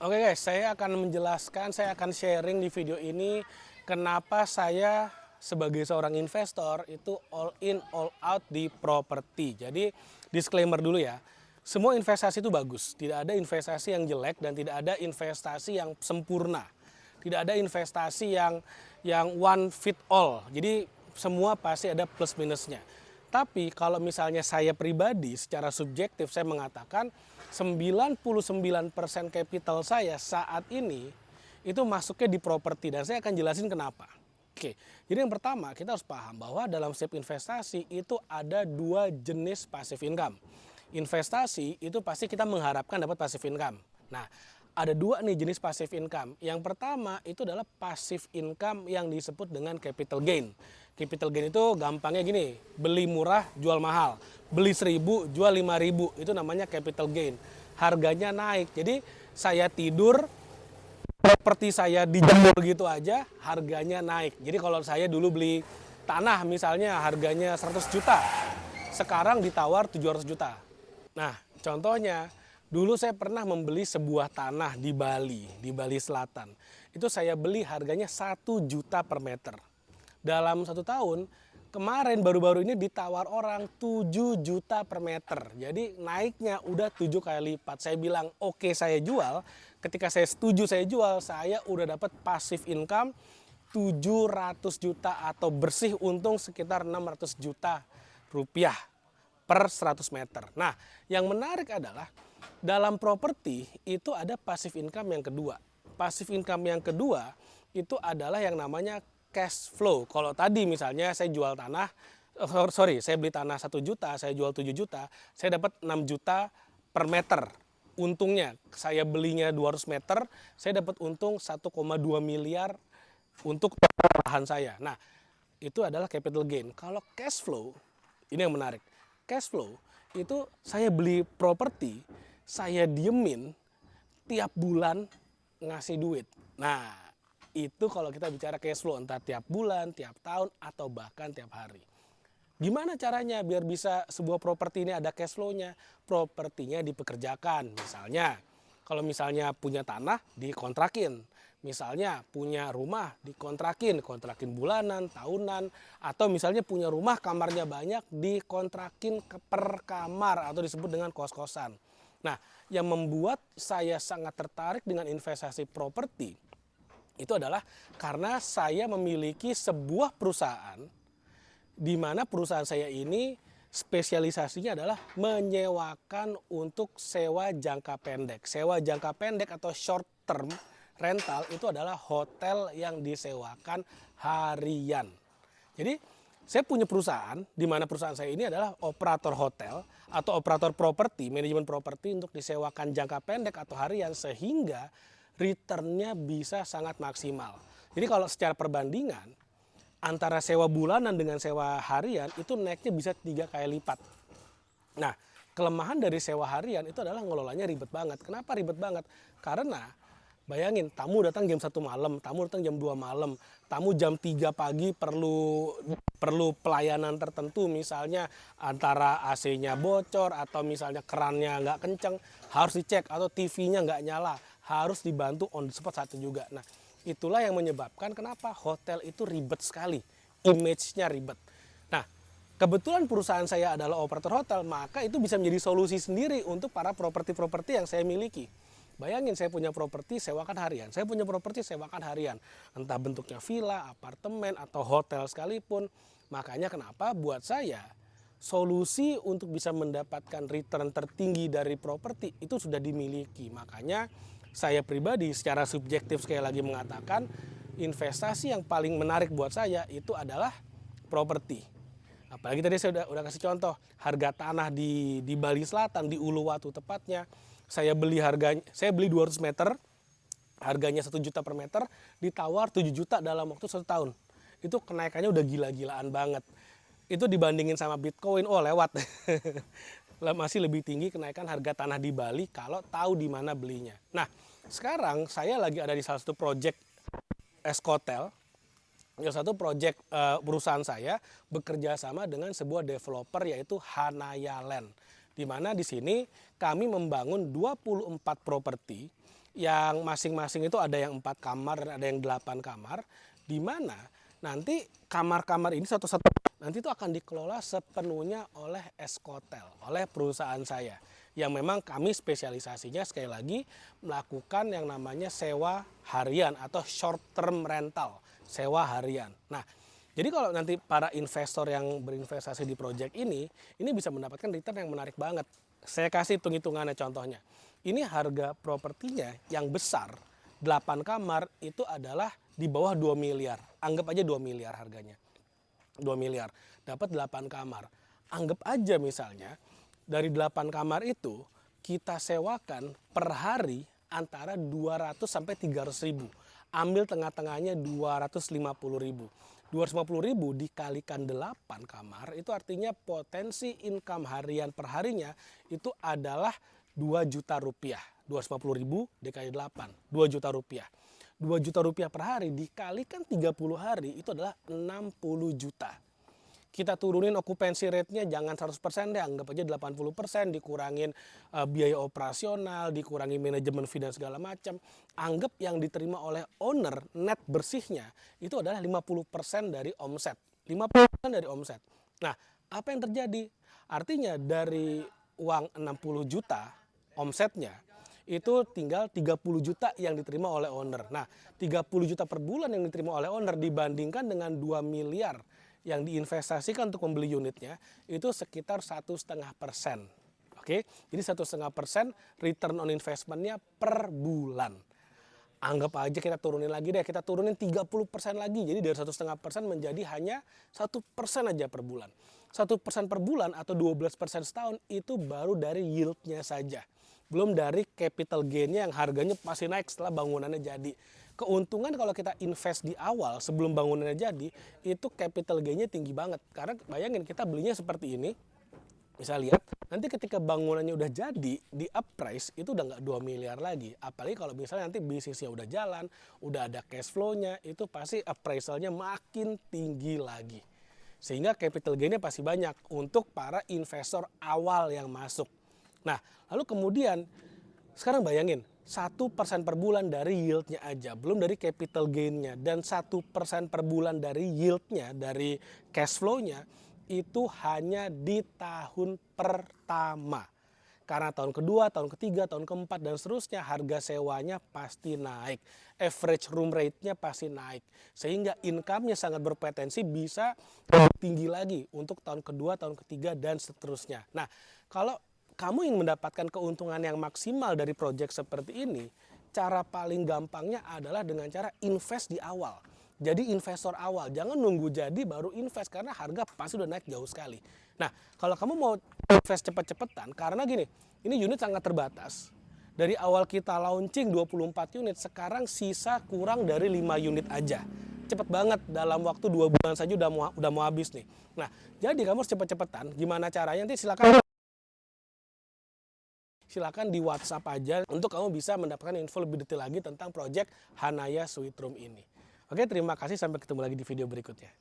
Oke guys, saya akan menjelaskan, saya akan sharing di video ini kenapa saya sebagai seorang investor itu all in all out di properti. Jadi disclaimer dulu ya, semua investasi itu bagus, tidak ada investasi yang jelek dan tidak ada investasi yang sempurna. Tidak ada investasi yang one fit all. Jadi semua pasti ada plus minusnya. Tapi kalau misalnya saya pribadi secara subjektif saya mengatakan 99% capital saya saat ini itu masuknya di properti dan saya akan jelasin kenapa. Oke, jadi yang pertama kita harus paham bahwa dalam setiap investasi itu ada dua jenis passive income. Investasi itu pasti kita mengharapkan dapat passive income. Nah, ada dua nih jenis passive income. Yang pertama itu adalah passive income yang disebut dengan capital gain. Capital gain itu gampangnya gini, beli murah jual mahal, beli 1.000 jual 5.000, itu namanya capital gain. Harganya naik, jadi saya tidur, properti saya dijemur gitu aja, harganya naik. Jadi kalau saya dulu beli tanah misalnya harganya 100 juta, sekarang ditawar 700 juta. Nah, contohnya, dulu saya pernah membeli sebuah tanah di Bali Selatan. Itu saya beli harganya 1 juta per meter. Dalam 1 tahun, kemarin baru-baru ini ditawar orang 7 juta per meter. Jadi naiknya udah 7 kali lipat. Saya bilang oke saya jual, ketika saya setuju saya jual, saya udah dapat passive income 700 juta atau bersih untung sekitar 600 juta rupiah per 100 meter. Nah, yang menarik adalah dalam properti itu ada passive income yang kedua. Passive income yang kedua itu adalah yang namanya cash flow. Kalau tadi misalnya saya jual tanah, saya beli tanah 1 juta, saya jual 7 juta, saya dapat 6 juta per meter. Untungnya, saya belinya 200 meter, saya dapat untung 1,2 miliar untuk lahan saya. Nah, itu adalah capital gain. Kalau cash flow, ini yang menarik. Cash flow itu saya beli properti, saya diemin tiap bulan ngasih duit. Nah, itu kalau kita bicara cash flow entah tiap bulan, tiap tahun, atau bahkan tiap hari. Gimana caranya biar bisa sebuah properti ini ada cash flow-nya? Propertinya dipekerjakan. Misalnya, kalau misalnya punya tanah dikontrakin. Misalnya punya rumah dikontrakin, kontrakin bulanan, tahunan. Atau misalnya punya rumah kamarnya banyak dikontrakin per kamar atau disebut dengan kos-kosan. Nah, yang membuat saya sangat tertarik dengan investasi properti itu adalah karena saya memiliki sebuah perusahaan di mana perusahaan saya ini spesialisasinya adalah menyewakan untuk sewa jangka pendek. Sewa jangka pendek atau short term rental itu adalah hotel yang disewakan harian. Jadi saya punya perusahaan di mana perusahaan saya ini adalah operator hotel atau operator properti, manajemen properti untuk disewakan jangka pendek atau harian sehingga returnnya bisa sangat maksimal. Jadi kalau secara perbandingan antara sewa bulanan dengan sewa harian itu naiknya bisa 3 kali lipat. Nah, kelemahan dari sewa harian itu adalah ngelolanya ribet banget. Kenapa ribet banget? Karena bayangin tamu datang jam 1 malam, tamu datang jam 2 malam, tamu jam 3 pagi perlu pelayanan tertentu, misalnya antara AC-nya bocor atau misalnya kerannya nggak kenceng, harus dicek, atau TV-nya nggak nyala, harus dibantu on the spot saat itu juga. Nah, itulah yang menyebabkan kenapa hotel itu ribet sekali, image-nya ribet. Nah, kebetulan perusahaan saya adalah operator hotel, maka itu bisa menjadi solusi sendiri untuk para properti-properti yang saya miliki. Bayangin saya punya properti sewakan harian, saya punya properti sewakan harian, entah bentuknya villa, apartemen, atau hotel sekalipun. Makanya kenapa buat saya solusi untuk bisa mendapatkan return tertinggi dari properti itu sudah dimiliki. Makanya saya pribadi secara subjektif sekali lagi mengatakan investasi yang paling menarik buat saya itu adalah properti. Apalagi tadi saya udah kasih contoh harga tanah di Bali Selatan, di Uluwatu tepatnya. Saya beli 200 meter, harganya 1 juta per meter, ditawar 7 juta dalam waktu 1 tahun. Itu kenaikannya udah gila-gilaan banget. Itu dibandingin sama Bitcoin, oh lewat. Masih lebih tinggi kenaikan harga tanah di Bali kalau tahu di mana belinya. Nah, sekarang saya lagi ada di salah satu project Eskotel. Salah satu project perusahaan saya bekerja sama dengan sebuah developer yaitu Hanaya Land. Di mana di sini kami membangun 24 properti yang masing-masing itu ada yang 4 kamar dan ada yang 8 kamar, di mana nanti kamar-kamar ini satu-satu nanti itu akan dikelola sepenuhnya oleh Eskotel, oleh perusahaan saya. Yang memang kami spesialisasinya sekali lagi melakukan yang namanya sewa harian atau short term rental, sewa harian. Nah, jadi kalau nanti para investor yang berinvestasi di proyek ini bisa mendapatkan return yang menarik banget. Saya kasih hitung-hitungannya contohnya. Ini harga propertinya yang besar, 8 kamar itu adalah di bawah 2 miliar. Anggap aja 2 miliar harganya. 2 miliar, dapat 8 kamar. Anggap aja misalnya, dari 8 kamar itu kita sewakan per hari antara 200 sampai 300 ribu. Ambil tengah-tengahnya 250 ribu. 250 ribu dikalikan 8 kamar itu artinya potensi income harian per harinya itu adalah 2 juta rupiah. 250 ribu dikali 8, 2 juta rupiah. 2 juta rupiah per hari dikalikan 30 hari itu adalah 60 juta. Kita turunin okupansi rate-nya jangan 100% deh, anggap aja 80%, dikurangin biaya operasional, dikurangi manajemen fee dan segala macam. Anggap yang diterima oleh owner net bersihnya itu adalah 50% dari omset. 50% dari omset. Nah, apa yang terjadi? Artinya dari uang 60 juta omsetnya itu tinggal 30 juta yang diterima oleh owner. Nah, 30 juta per bulan yang diterima oleh owner dibandingkan dengan 2 miliar yang diinvestasikan untuk membeli unitnya itu sekitar 1,5%. Oke, jadi 1,5% return on investmentnya per bulan. Anggap aja kita turunin lagi deh, kita turunin 30% lagi. Jadi dari 1,5% menjadi hanya 1% aja per bulan. 1% per bulan atau 12% setahun itu baru dari yieldnya saja. Belum dari capital gain-nya yang harganya pasti naik setelah bangunannya jadi. Keuntungan kalau kita invest di awal sebelum bangunannya jadi, itu capital gain-nya tinggi banget. Karena bayangin kita belinya seperti ini, bisa lihat, nanti ketika bangunannya udah jadi, di appraise itu udah nggak 2 miliar lagi. Apalagi kalau misalnya nanti bisnisnya udah jalan, udah ada cash flow-nya, itu pasti appraisalnya makin tinggi lagi. Sehingga capital gain-nya pasti banyak untuk para investor awal yang masuk. Nah, lalu kemudian sekarang bayangin 1% per bulan dari yieldnya aja, belum dari capital gain-nya, dan 1% per bulan dari yieldnya, dari cash flow-nya itu hanya di tahun pertama. Karena tahun kedua, tahun ketiga, tahun keempat dan seterusnya harga sewanya pasti naik, average room rate-nya pasti naik, sehingga income-nya sangat berpotensi bisa tinggi lagi untuk tahun kedua, tahun ketiga dan seterusnya. Nah, kalau kamu ingin mendapatkan keuntungan yang maksimal dari proyek seperti ini, cara paling gampangnya adalah dengan cara invest di awal. Jadi investor awal, jangan nunggu jadi baru invest karena harga pasti udah naik jauh sekali. Nah, kalau kamu mau invest cepet-cepetan, karena gini, ini unit sangat terbatas. Dari awal kita launching 24 unit, sekarang sisa kurang dari 5 unit aja. Cepet banget, dalam waktu 2 bulan saja udah mau habis nih. Nah, jadi kamu harus cepet-cepetan. Gimana caranya? Nanti silakan di WhatsApp aja untuk kamu bisa mendapatkan info lebih detail lagi tentang proyek Hanaya Sweet Room ini. Oke, terima kasih. Sampai ketemu lagi di video berikutnya.